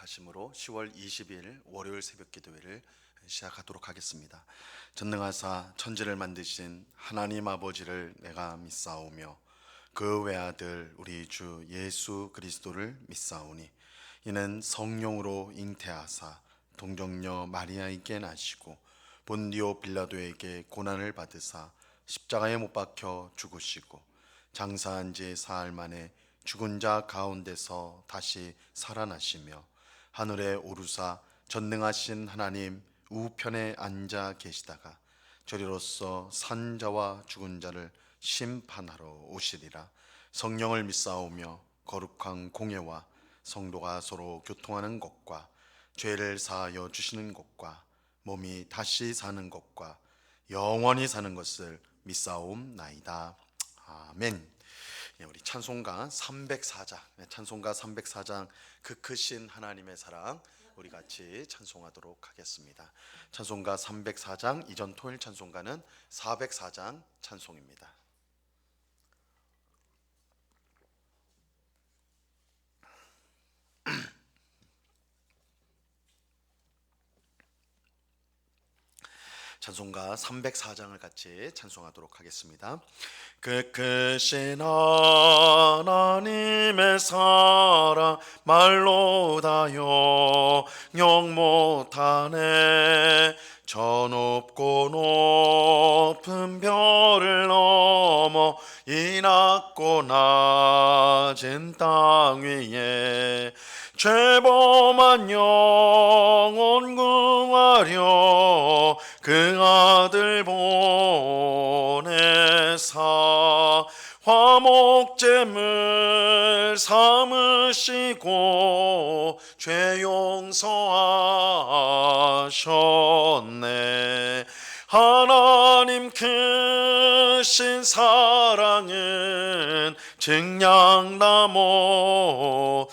허락하심으로 10월 20일 월요일 새벽 기도회를 시작하도록 하겠습니다. 전능하사 천지를 만드신 하나님 아버지를 내가 믿사오며 그 외아들 우리 주 예수 그리스도를 믿사오니 이는 성령으로 잉태하사 동정녀 마리아에게 나시고 본디오 빌라도에게 고난을 받으사 십자가에 못 박혀 죽으시고 장사한 지 사흘 만에 죽은 자 가운데서 다시 살아나시며 하늘에 오르사 전능하신 하나님 우편에 앉아 계시다가 저리로서 산 자와 죽은 자를 심판하러 오시리라. 성령을 믿사오며 거룩한 공예와 성도가 서로 교통하는 것과 죄를 사하여 주시는 것과 몸이 다시 사는 것과 영원히 사는 것을 믿사옵나이다. 아멘. 우리 찬송가 304장, 찬송가 304장 그 크신 하나님의 사랑 우리 같이 찬송하도록 하겠습니다. 찬송가 304장 이전 토요일 찬송가는 404장 찬송입니다. 찬송가 304장을 같이 찬송하도록 하겠습니다. 그 크신 하나님의 사랑 말로 다 영영 못하네. 저 높고 높은 별을 넘어 이 낮고 낮은 땅 위에 죄범한 영혼 구하려 그 아들 보내사 화목제물 삼으시고 죄 용서하셨네. 하나님 크신 사랑은 증량다 못하네.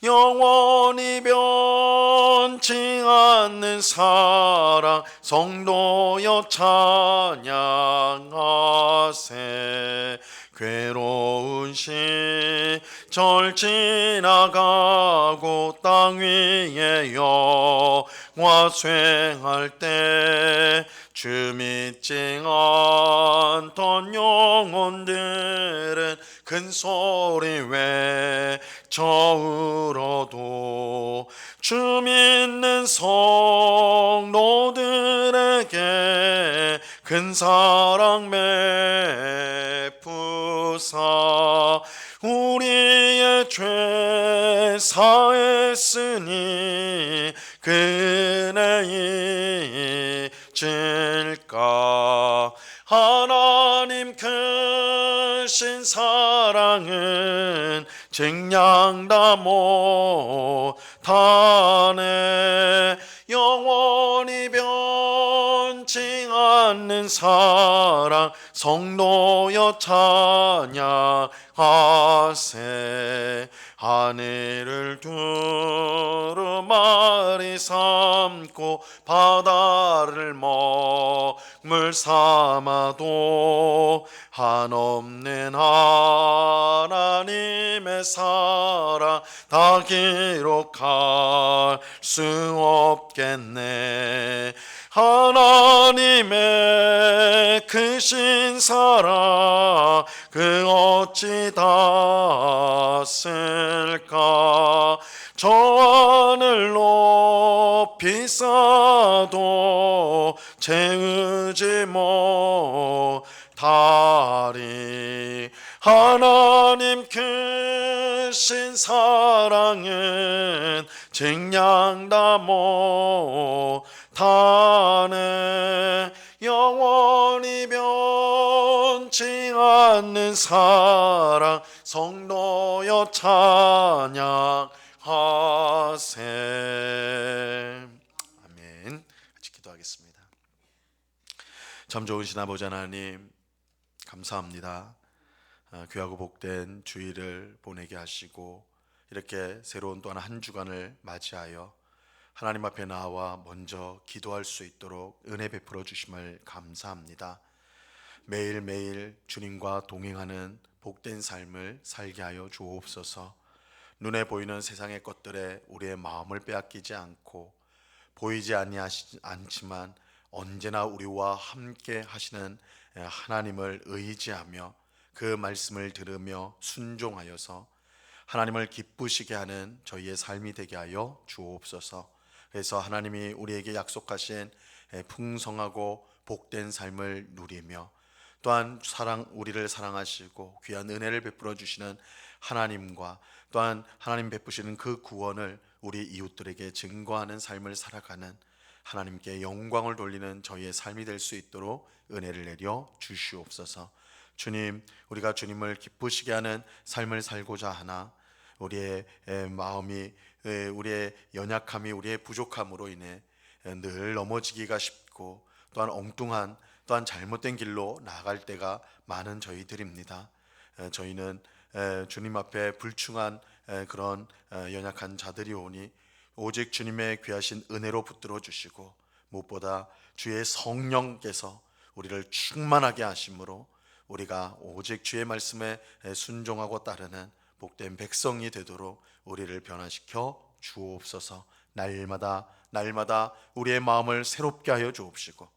영원히 변치 않는 사랑 성도여 찬양하세. 괴로운 시절 지나가고 땅 위에 영화 수행할 때 주 믿지 않던 영혼들은 큰 소리 외쳐 울어도 주 믿는 성도들에게 큰 사랑 베푸사 우리의 죄 사했으니 그 은혜 잊을까. 하나님 크신 사랑은 증량다 못하네. 영원히 변치 않는 사랑 성도여 찬양하세. 하늘을 두루마리 삼고 바다를 먹물 삼아도 한없는 하나님의 사랑 다 기록할 수 없겠네. 하나님의 크신 사랑 그 어찌 다 쓸까. 저 하늘 높이 쌓아도 채우지 못하리. 하나님 크신 사랑은 증량다 못하네. 영원히 변치 않는 사랑 성도여 찬양하세. 아멘. 같이 기도하겠습니다. 참 좋으신 아버지 하나님 감사합니다. 귀하고 복된 주일을 보내게 하시고 이렇게 새로운 또 한 주간을 맞이하여 하나님 앞에 나와 먼저 기도할 수 있도록 은혜 베풀어 주심을 감사합니다. 매일매일 주님과 동행하는 복된 삶을 살게 하여 주옵소서. 눈에 보이는 세상의 것들에 우리의 마음을 빼앗기지 않고 보이지 않지만 언제나 우리와 함께 하시는 하나님을 의지하며 그 말씀을 들으며 순종하여서 하나님을 기쁘시게 하는 저희의 삶이 되게 하여 주옵소서. 그래서 하나님이 우리에게 약속하신 풍성하고 복된 삶을 누리며 또한 우리를 사랑하시고 귀한 은혜를 베풀어 주시는 하나님과 또한 하나님 베푸시는 그 구원을 우리 이웃들에게 증거하는 삶을 살아가는 하나님께 영광을 돌리는 저희의 삶이 될 수 있도록 은혜를 내려 주시옵소서. 주님, 우리가 주님을 기쁘시게 하는 삶을 살고자 하나 우리의 마음이 우리의 연약함이 우리의 부족함으로 인해 늘 넘어지기가 쉽고 또한 엉뚱한 또한 잘못된 길로 나아갈 때가 많은 저희들입니다. 저희는 주님 앞에 불충한 그런 연약한 자들이 오니 오직 주님의 귀하신 은혜로 붙들어 주시고 무엇보다 주의 성령께서 우리를 충만하게 하심으로 우리가 오직 주의 말씀에 순종하고 따르는 복된 백성이 되도록 우리를 변화시켜 주옵소서. 날마다 우리의 마음을 새롭게 하여 주옵시고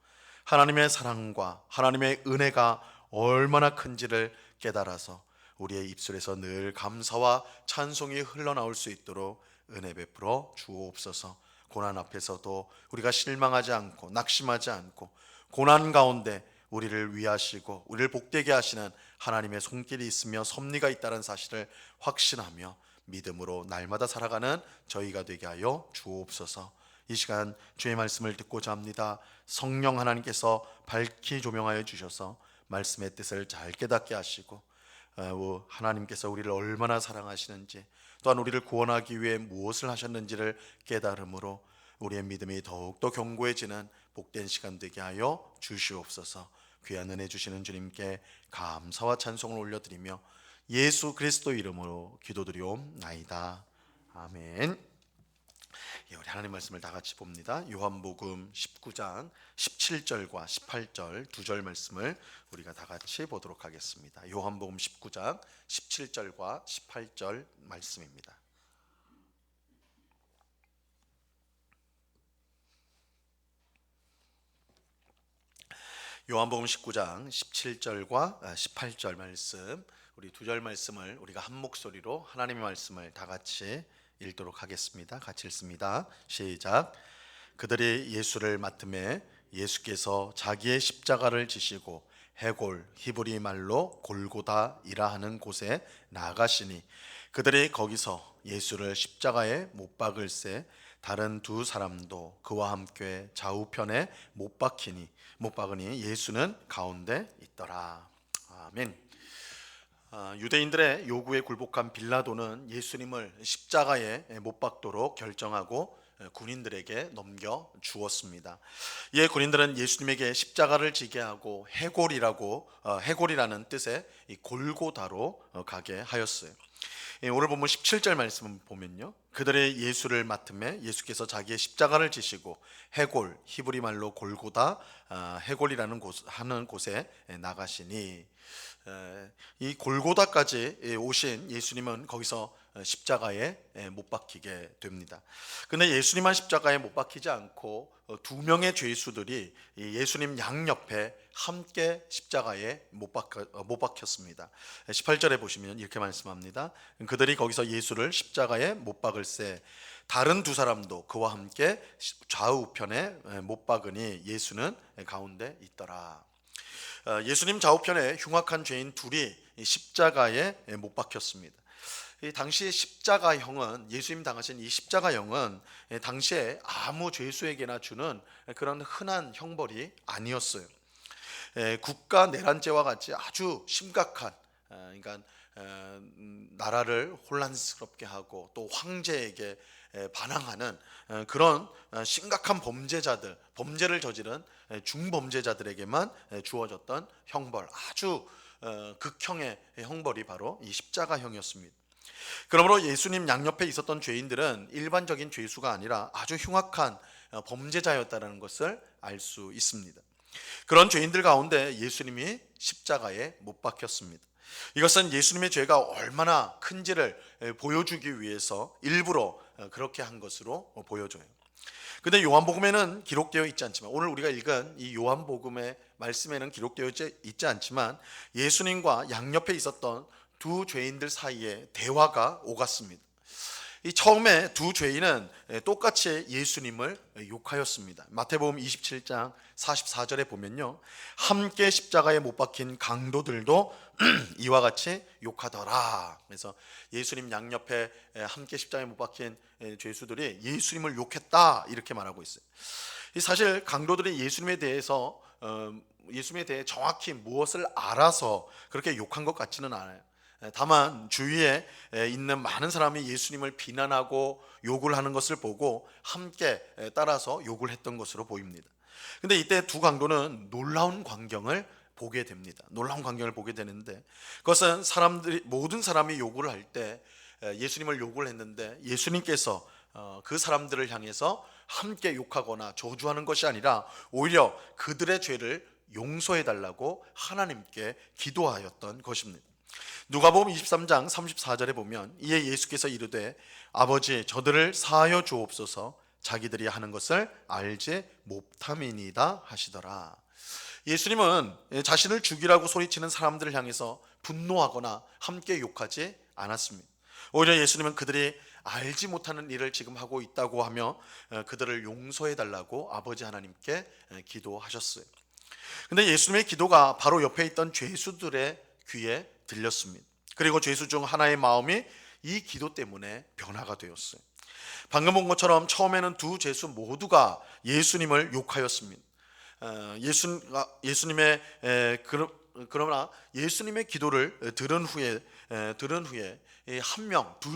하나님의 사랑과 하나님의 은혜가 얼마나 큰지를 깨달아서 우리의 입술에서 늘 감사와 찬송이 흘러나올 수 있도록 은혜 베풀어 주옵소서. 고난 앞에서도 우리가 실망하지 않고 낙심하지 않고 고난 가운데 우리를 위하시고 우리를 복되게 하시는 하나님의 손길이 있으며 섭리가 있다는 사실을 확신하며 믿음으로 날마다 살아가는 저희가 되게 하여 주옵소서. 이 시간 주의 말씀을 듣고자 합니다. 성령 하나님께서 밝히 조명하여 주셔서 말씀의 뜻을 잘 깨닫게 하시고 하나님께서 우리를 얼마나 사랑하시는지 또한 우리를 구원하기 위해 무엇을 하셨는지를 깨달음으로 우리의 믿음이 더욱더 견고해지는 복된 시간 되게 하여 주시옵소서. 귀한 은혜 주시는 주님께 감사와 찬송을 올려드리며 예수 그리스도 이름으로 기도드리옵나이다. 아멘. 우리 하나님 말씀을 다 같이 봅니다. 요한복음 19장 17절과 18절 두 절 말씀을 우리가 다 같이 보도록 하겠습니다. 요한복음 19장 17절과 18절 말씀입니다. 요한복음 19장 17절과 18절 말씀, 우리 두 절 말씀을 우리가 한 목소리로 하나님의 말씀을 다 같이 읽도록 하겠습니다. 같이 읽습니다. 시작. 그들이 예수를 맡음에 예수께서 자기의 십자가를 지시고 해골, 히브리 말로 골고다이라 하는 곳에 나가시니 그들이 거기서 예수를 십자가에 못 박을새 다른 두 사람도 그와 함께 좌우편에 못 박으니 예수는 가운데 있더라. 아멘. 유대인들의 요구에 굴복한 빌라도는 예수님을 십자가에 못 박도록 결정하고 군인들에게 넘겨 주었습니다. 이에 군인들은 예수님에게 십자가를 지게 하고 해골이라는 뜻의 골고다로 가게 하였어요. 오늘 본문 17절 말씀을 보면요, 그들의 예수를 맡음에 예수께서 자기의 십자가를 지시고 해골, 히브리 말로 골고다, 해골이라는 하는 곳에 나가시니, 이 골고다까지 오신 예수님은 거기서 십자가에 못 박히게 됩니다. 근데 예수님만 십자가에 못 박히지 않고 두 명의 죄수들이 예수님 양옆에 함께 십자가에 못 박혔습니다. 18절에 보시면 이렇게 말씀합니다. 그들이 거기서 예수를 십자가에 못 박을새 다른 두 사람도 그와 함께 좌우편에 못 박으니 예수는 가운데 있더라. 예수님 좌우편에 흉악한 죄인 둘이 십자가에 못 박혔습니다. 당시의 십자가형은, 예수님 당하신 이 십자가형은 당시에 아무 죄수에게나 주는 그런 흔한 형벌이 아니었어요. 국가 내란죄와 같이 아주 심각한, 그러니까 나라를 혼란스럽게 하고 또 황제에게 반항하는 그런 심각한 범죄를 저지른 중범죄자들에게만 주어졌던 형벌, 아주 극형의 형벌이 바로 이 십자가형이었습니다. 그러므로 예수님 양옆에 있었던 죄인들은 일반적인 죄수가 아니라 아주 흉악한 범죄자였다는 것을 알 수 있습니다. 그런 죄인들 가운데 예수님이 십자가에 못 박혔습니다. 이것은 예수님의 죄가 얼마나 큰지를 보여주기 위해서 일부러 그렇게 한 것으로 보여져요. 근데 요한복음에는 기록되어 있지 않지만, 오늘 우리가 읽은 이 요한복음의 말씀에는 기록되어 있지 않지만, 예수님과 양옆에 있었던 두 죄인들 사이에 대화가 오갔습니다. 이 처음에 두 죄인은 똑같이 예수님을 욕하였습니다. 마태복음 27장 44절에 보면요, 함께 십자가에 못 박힌 강도들도 이와 같이 욕하더라. 그래서 예수님 양옆에 함께 십자가에 못 박힌 죄수들이 예수님을 욕했다, 이렇게 말하고 있어요. 사실 강도들이 예수님에 대해 정확히 무엇을 알아서 그렇게 욕한 것 같지는 않아요. 다만 주위에 있는 많은 사람이 예수님을 비난하고 욕을 하는 것을 보고 함께 따라서 욕을 했던 것으로 보입니다. 근데 이때 두 강도는 놀라운 광경을 보게 됩니다. 놀라운 광경을 보게 되는데, 그것은 모든 사람이 욕을 할 때 예수님을 욕을 했는데, 예수님께서 그 사람들을 향해서 함께 욕하거나 저주하는 것이 아니라 오히려 그들의 죄를 용서해 달라고 하나님께 기도하였던 것입니다. 누가복음 23장 34절에 보면, 이에 예수께서 이르되 아버지 저들을 사하여 주옵소서 자기들이 하는 것을 알지 못함이니이다 하시더라. 예수님은 자신을 죽이라고 소리치는 사람들을 향해서 분노하거나 함께 욕하지 않았습니다. 오히려 예수님은 그들이 알지 못하는 일을 지금 하고 있다고 하며 그들을 용서해 달라고 아버지 하나님께 기도하셨어요. 근데 예수님의 기도가 바로 옆에 있던 죄수들의 귀에 들렸습니다. 그리고 죄수 중 하나의 마음이 이 기도 때문에 변화가 되었어요. 방금 본 것처럼 처음에는 두 죄수 모두가 예수님을 욕하였습니다. 그러나 예수님의 기도를 들은 후에 둘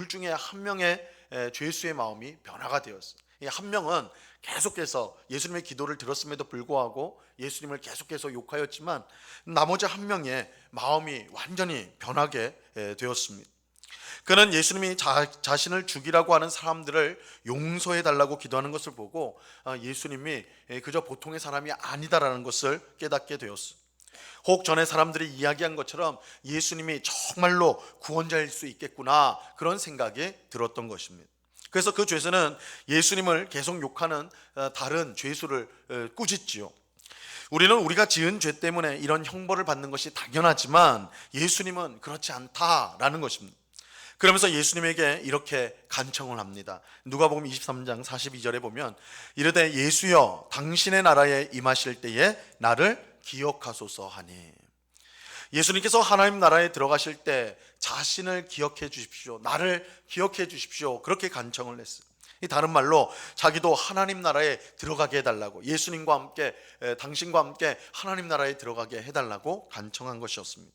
중에 한 명의 죄수의 마음이 변화가 되었어요. 이 한 명은 계속해서 예수님의 기도를 들었음에도 불구하고 예수님을 계속해서 욕하였지만, 나머지 한 명의 마음이 완전히 변하게 되었습니다. 그는 예수님이 자신을 죽이라고 하는 사람들을 용서해 달라고 기도하는 것을 보고 예수님이 그저 보통의 사람이 아니다라는 것을 깨닫게 되었어요. 혹 전에 사람들이 이야기한 것처럼 예수님이 정말로 구원자일 수 있겠구나, 그런 생각이 들었던 것입니다. 그래서 그 죄수는 예수님을 계속 욕하는 다른 죄수를 꾸짖지요. 우리는 우리가 지은 죄 때문에 이런 형벌을 받는 것이 당연하지만 예수님은 그렇지 않다라는 것입니다. 그러면서 예수님에게 이렇게 간청을 합니다. 누가복음 23장 42절에 보면 이르되 예수여 당신의 나라에 임하실 때에 나를 기억하소서 하니, 예수님께서 하나님 나라에 들어가실 때 자신을 기억해 주십시오, 나를 기억해 주십시오, 그렇게 간청을 했어요. 이 다른 말로 자기도 하나님 나라에 들어가게 해달라고, 예수님과 함께 당신과 함께 하나님 나라에 들어가게 해달라고 간청한 것이었습니다.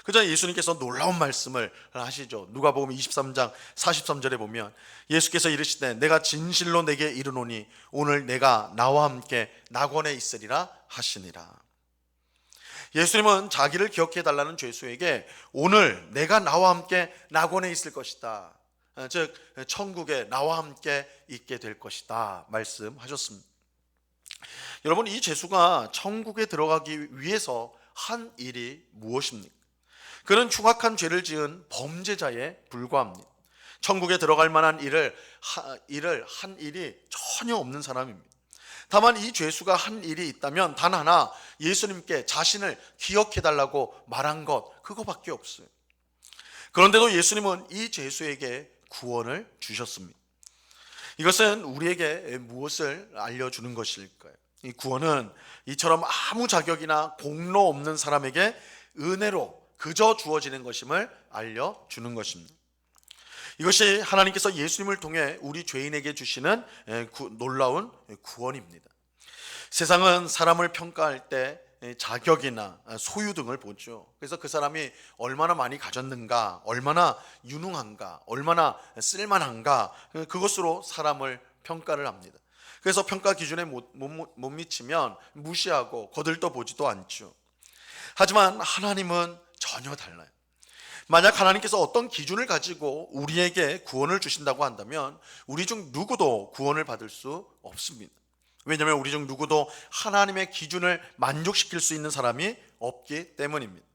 그저 예수님께서 놀라운 말씀을 하시죠. 누가복음 23장 43절에 보면 예수께서 이르시되 내가 진실로 내게 이르노니 오늘 내가 나와 함께 낙원에 있으리라 하시니라. 예수님은 자기를 기억해 달라는 죄수에게 오늘 내가 나와 함께 낙원에 있을 것이다, 즉 천국에 나와 함께 있게 될 것이다 말씀하셨습니다. 여러분, 이 죄수가 천국에 들어가기 위해서 한 일이 무엇입니까? 그는 흉악한 죄를 지은 범죄자에 불과합니다. 천국에 들어갈 만한 일을 한 일이 전혀 없는 사람입니다. 다만 이 죄수가 한 일이 있다면 단 하나, 예수님께 자신을 기억해 달라고 말한 것, 그거밖에 없어요. 그런데도 예수님은 이 죄수에게 구원을 주셨습니다. 이것은 우리에게 무엇을 알려주는 것일까요? 이 구원은 이처럼 아무 자격이나 공로 없는 사람에게 은혜로 그저 주어지는 것임을 알려주는 것입니다. 이것이 하나님께서 예수님을 통해 우리 죄인에게 주시는 놀라운 구원입니다. 세상은 사람을 평가할 때 자격이나 소유 등을 보죠. 그래서 그 사람이 얼마나 많이 가졌는가, 얼마나 유능한가, 얼마나 쓸만한가, 그것으로 사람을 평가를 합니다. 그래서 평가 기준에 못 미치면 무시하고 거들떠보지도 않죠. 하지만 하나님은 전혀 달라요. 만약 하나님께서 어떤 기준을 가지고 우리에게 구원을 주신다고 한다면 우리 중 누구도 구원을 받을 수 없습니다. 왜냐하면 우리 중 누구도 하나님의 기준을 만족시킬 수 있는 사람이 없기 때문입니다.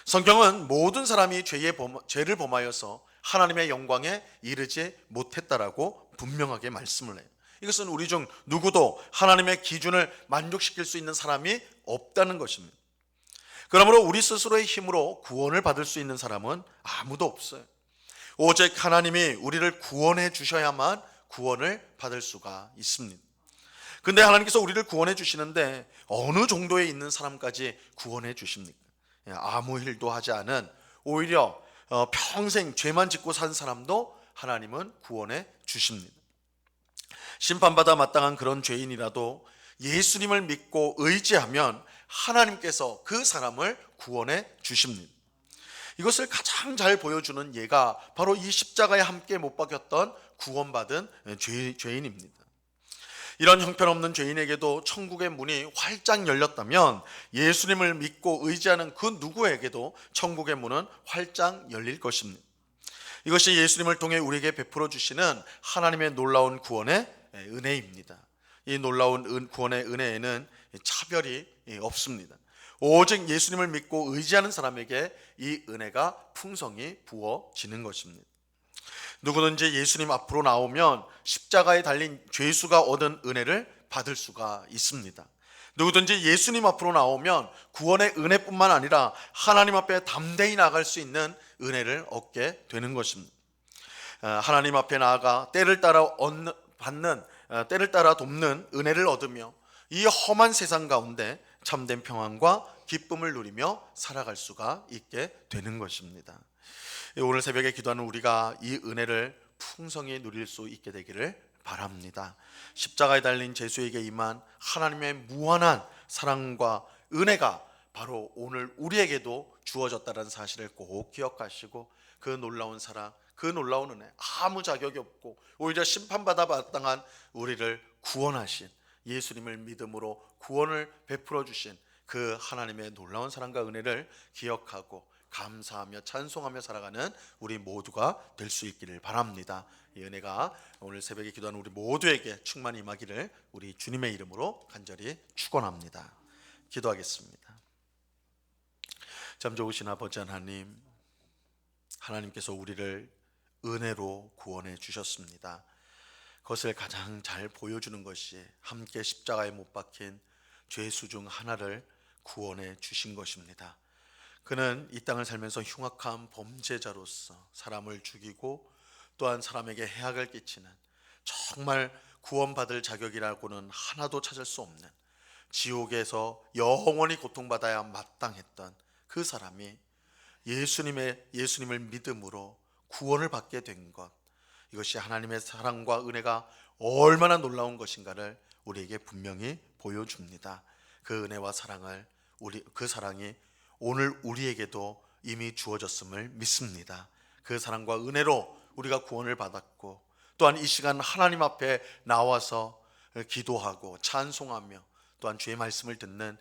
성경은 모든 사람이 죄를 범하여서 하나님의 영광에 이르지 못했다라고 분명하게 말씀을 해요. 이것은 우리 중 누구도 하나님의 기준을 만족시킬 수 있는 사람이 없다는 것입니다. 그러므로 우리 스스로의 힘으로 구원을 받을 수 있는 사람은 아무도 없어요. 오직 하나님이 우리를 구원해 주셔야만 구원을 받을 수가 있습니다. 근데 하나님께서 우리를 구원해 주시는데 어느 정도에 있는 사람까지 구원해 주십니까? 아무 일도 하지 않은, 오히려 평생 죄만 짓고 산 사람도 하나님은 구원해 주십니다. 심판받아 마땅한 그런 죄인이라도 예수님을 믿고 의지하면 하나님께서 그 사람을 구원해 주십니다. 이것을 가장 잘 보여주는 예가 바로 이 십자가에 함께 못 박혔던 구원받은 죄인입니다. 이런 형편없는 죄인에게도 천국의 문이 활짝 열렸다면 예수님을 믿고 의지하는 그 누구에게도 천국의 문은 활짝 열릴 것입니다. 이것이 예수님을 통해 우리에게 베풀어 주시는 하나님의 놀라운 구원의 은혜입니다. 이 놀라운 구원의 은혜에는 차별이 없습니다. 오직 예수님을 믿고 의지하는 사람에게 이 은혜가 풍성히 부어지는 것입니다. 누구든지 예수님 앞으로 나오면 십자가에 달린 죄수가 얻은 은혜를 받을 수가 있습니다. 누구든지 예수님 앞으로 나오면 구원의 은혜뿐만 아니라 하나님 앞에 담대히 나갈 수 있는 은혜를 얻게 되는 것입니다. 하나님 앞에 나아가 때를 따라 돕는 은혜를 얻으며 이 험한 세상 가운데 참된 평안과 기쁨을 누리며 살아갈 수가 있게 되는 것입니다. 오늘 새벽에 기도하는 우리가 이 은혜를 풍성히 누릴 수 있게 되기를 바랍니다. 십자가에 달린 죄수에게 임한 하나님의 무한한 사랑과 은혜가 바로 오늘 우리에게도 주어졌다는 사실을 꼭 기억하시고, 그 놀라운 사랑, 그 놀라운 은혜, 아무 자격이 없고 오히려 심판받아 마땅한 우리를 구원하신 예수님을 믿음으로 구원을 베풀어 주신 그 하나님의 놀라운 사랑과 은혜를 기억하고 감사하며 찬송하며 살아가는 우리 모두가 될 수 있기를 바랍니다. 이 은혜가 오늘 새벽에 기도하는 우리 모두에게 충만히 임하기를 우리 주님의 이름으로 간절히 축원합니다. 기도하겠습니다. 참 좋으신 아버지 하나님, 하나님께서 우리를 은혜로 구원해 주셨습니다. 그것을 가장 잘 보여주는 것이 함께 십자가에 못 박힌 죄수 중 하나를 구원해 주신 것입니다. 그는 이 땅을 살면서 흉악한 범죄자로서 사람을 죽이고 또한 사람에게 해악을 끼치는, 정말 구원받을 자격이라고는 하나도 찾을 수 없는 지옥에서 영원히 고통받아야 마땅했던 그 사람이 예수님을 믿음으로 구원을 받게 된 것, 이것이 하나님의 사랑과 은혜가 얼마나 놀라운 것인가를 우리에게 분명히 보여줍니다. 그 은혜와 사랑을 그 사랑이 오늘 우리에게도 이미 주어졌음을 믿습니다. 그 사랑과 은혜로 우리가 구원을 받았고, 또한 이 시간 하나님 앞에 나와서 기도하고 찬송하며 또한 주의 말씀을 듣는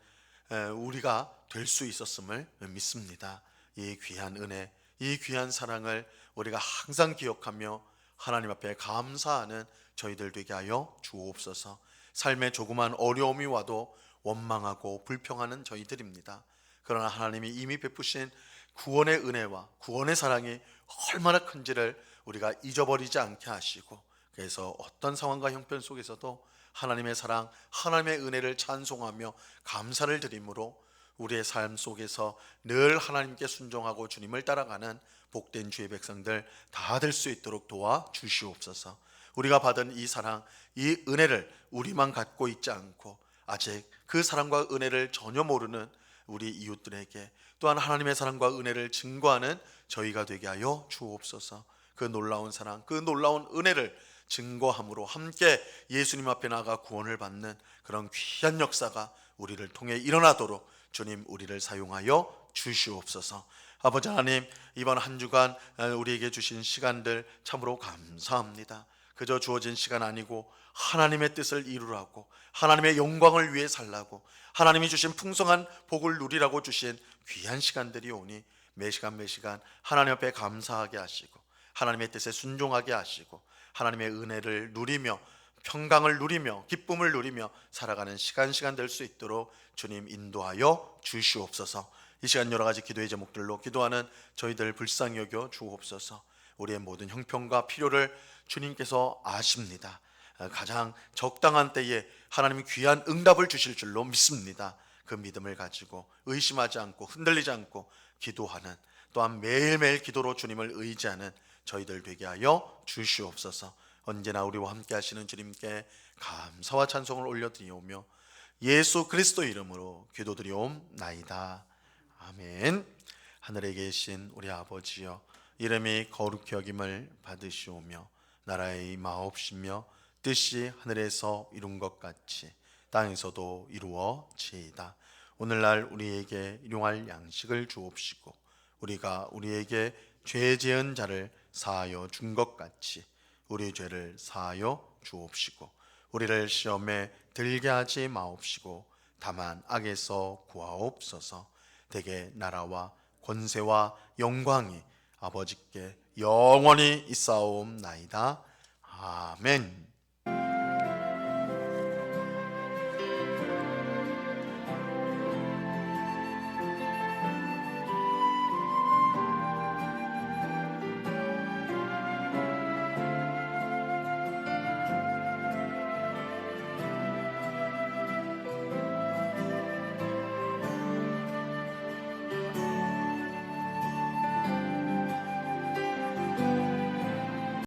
우리가 될 수 있었음을 믿습니다. 이 귀한 은혜, 이 귀한 사랑을 우리가 항상 기억하며 하나님 앞에 감사하는 저희들 되게 하여 주옵소서. 삶에 조그만 어려움이 와도 원망하고 불평하는 저희들입니다. 그러나 하나님이 이미 베푸신 구원의 은혜와 구원의 사랑이 얼마나 큰지를 우리가 잊어버리지 않게 하시고, 그래서 어떤 상황과 형편 속에서도 하나님의 사랑, 하나님의 은혜를 찬송하며 감사를 드림으로 우리의 삶 속에서 늘 하나님께 순종하고 주님을 따라가는 복된 주의 백성들 다 될 수 있도록 도와주시옵소서. 우리가 받은 이 사랑, 이 은혜를 우리만 갖고 있지 않고 아직 그 사랑과 은혜를 전혀 모르는 우리 이웃들에게 또한 하나님의 사랑과 은혜를 증거하는 저희가 되게 하여 주옵소서. 그 놀라운 사랑, 그 놀라운 은혜를 증거함으로 함께 예수님 앞에 나가 구원을 받는 그런 귀한 역사가 우리를 통해 일어나도록 주님 우리를 사용하여 주시옵소서. 아버지 하나님, 이번 한 주간 우리에게 주신 시간들 참으로 감사합니다. 그저 주어진 시간 아니고 하나님의 뜻을 이루라고, 하나님의 영광을 위해 살라고, 하나님이 주신 풍성한 복을 누리라고 주신 귀한 시간들이 오니 매 시간 매 시간 하나님 앞에 감사하게 하시고 하나님의 뜻에 순종하게 하시고 하나님의 은혜를 누리며 평강을 누리며 기쁨을 누리며 살아가는 시간 될 수 있도록 주님 인도하여 주시옵소서. 이 시간 여러 가지 기도의 제목들로 기도하는 저희들 불쌍히 여겨 주옵소서. 우리의 모든 형편과 필요를 주님께서 아십니다. 가장 적당한 때에 하나님이 귀한 응답을 주실 줄로 믿습니다. 그 믿음을 가지고 의심하지 않고 흔들리지 않고 기도하는, 또한 매일매일 기도로 주님을 의지하는 저희들 되게 하여 주시옵소서. 언제나 우리와 함께 하시는 주님께 감사와 찬송을 올려드리오며 예수 그리스도 이름으로 기도드리옵나이다. 아멘. 하늘에 계신 우리 아버지여, 이름이 거룩히 여김을 받으시오며 나라의 마옵시며 뜻이 하늘에서 이룬 것 같이 땅에서도 이루어지이다. 오늘날 우리에게 일용할 양식을 주옵시고 우리가 우리에게 죄 지은 자를 사하여 준 것 같이 우리 죄를 사하여 주옵시고 우리를 시험에 들게 하지 마옵시고 다만 악에서 구하옵소서. 대개 나라와 권세와 영광이 아버지께 영원히 있사옵나이다. 아멘.